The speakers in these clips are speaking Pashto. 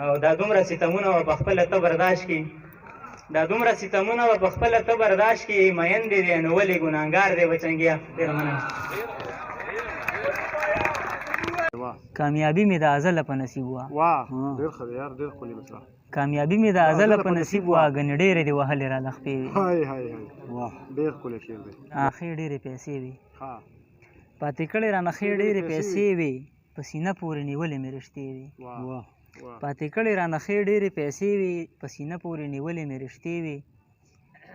او دا دومره ستمونه به په خپله ته برداشت کړي، دا دومره ستمونه به په خپله ته برداشت کړي، میندې دی نو ولې ګناهګار دی بچنګیا. ډېره مننه. کامیابی مې د ازله په نصیب وه. واه ډېر ښه دی یار، ډېر ښکلي مثال. کامیابي مې د ازله په نصیب وه، ګنې ډېرې دې وهلې را لخپې وي. هاي هاي هاي واه ډېر ښکلی شعر دی. ښې ډېرې پیسې وي ها پاتې کړې رانه، ښې ډېرې پیسې وي په سینه پورې نیولې مې رښتې وي. واه پاتې کړې رانه ښې ډېرې پیسې وي په سینه پورې نیولې مې رښتې وي،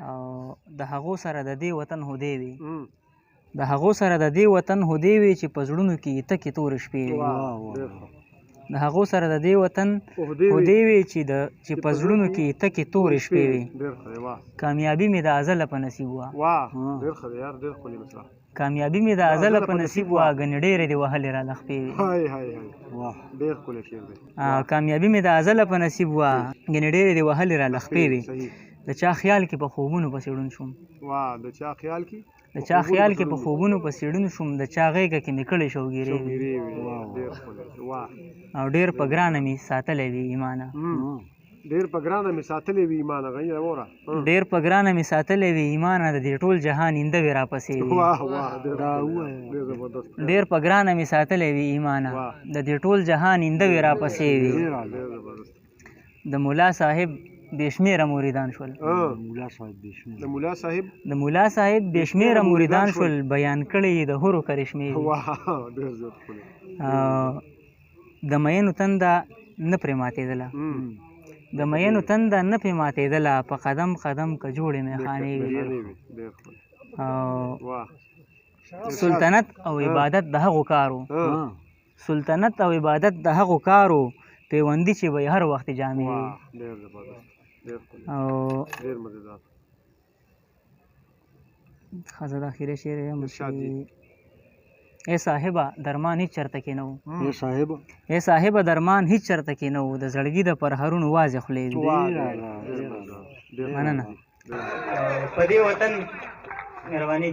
او د هغو سره د دې وطن هدې وي، د هغو سره د دې وطن هدې وي چې په زړونو کې یې تکې تورې شپې وي. د هغو سره د دې وطن هدې وي چې په زړونو کې یې تکې تورې شپې وي. کامیابي مې د ازله په نصیب وه. واه ډېر ښه دی یار، ډېر ښکلي مثال. کامیابي مې د ازله په نصیب وه، ګنې ډېرې دې وهلې را لخپې وي. هاي هاي هاي واه ډېر ښکلی شعر دی. کامیابي مې د ازله په نصیب وه، ګنې ډېرې دې وهلې را لخپې وي. د چا خیال کې په خوبونو پسې ړوند شوم، واه د چا خیال کې، د چا خیال کې په خوبونو پسې ړوند شوم، د چا غېږه کې مې کړې شوګیرې وي، او ډېر په ګرانه مې ساتلی وي ایمانه. ډېر په ګرانه مې ساتلی وي ایمانه. غني وره ډېر په ګرانه مې ساتلی وي ایمانه، د دې ټول جهان اینده وې راپسې وي. واه واه ډېر زبردست. ډېر په ګرانه مې ساتلی وي ایمانه، د دې ټول جهان اینده وې راپسې وي. د مولا صاحب بې شمېره مریدان شول، د مولا صاحب د مولا صاحب بې شمېره مریدان شول، بیان کړی یې د هرو کرشمې وي. واه ډېر زیات ښکلی. د مینو تنده نه پرې ماتېدله، د مینو تنده نه پرې ماتېدله، په قدم قدم که جوړې میخانې وي. سلطنت او عبادت د هغو کارو، سلطنت او عبادت د هغو کارو، پیوندي چې به یې هر وخت جامې وي. ډېر زبردست، ډېر ښکلی، ډېر مزېدار. ښځه د اخري شعر یم چې ای صاحبه درمان هېڅ چېرته کې نه و، ای صاحبه درمان هېڅ چېرته کې نه و، د زړګي د پرهرونو وازې خولې وي. مننه. په دې وطن مهرباني،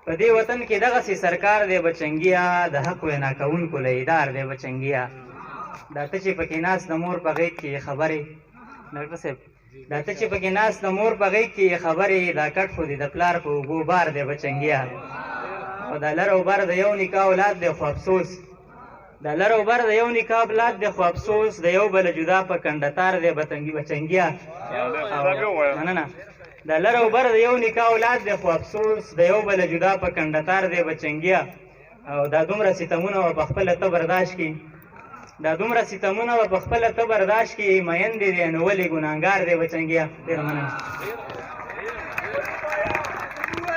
په دې وطن کې دغسې سرکار دی بچنګیا، د حق وینا کوونکو لیدار دی بچنګیا. دا ته چې پکې ناست د مور په غېږ کې خبرې، ډاکټر صاحب دا ته چې پکې ناست د مور په غېږ کې خبرې، دا کټ خو دې د پلار په اوږو بار دی بچنګیا. او دا لر او بر د یو نکاح اولاد دی خو افسوس، دا لر او بر د یو نکاح اولاد دی خو افسوس، د یو بله جدا په کنډتار دی بچنګیا. مننه. دا لر او بر د یو نکاح اولاد دی خو افسوس، د یو بله جدا په کنډتار دی بچنګیا. او دا دومره ستمونه به په خپله ته برداشت کړي، دا دومره ستمونه به په خپله ته برداشت کړي، میندې دی نو ولې ګناهګار دی بچنګیا. ډېره مننه.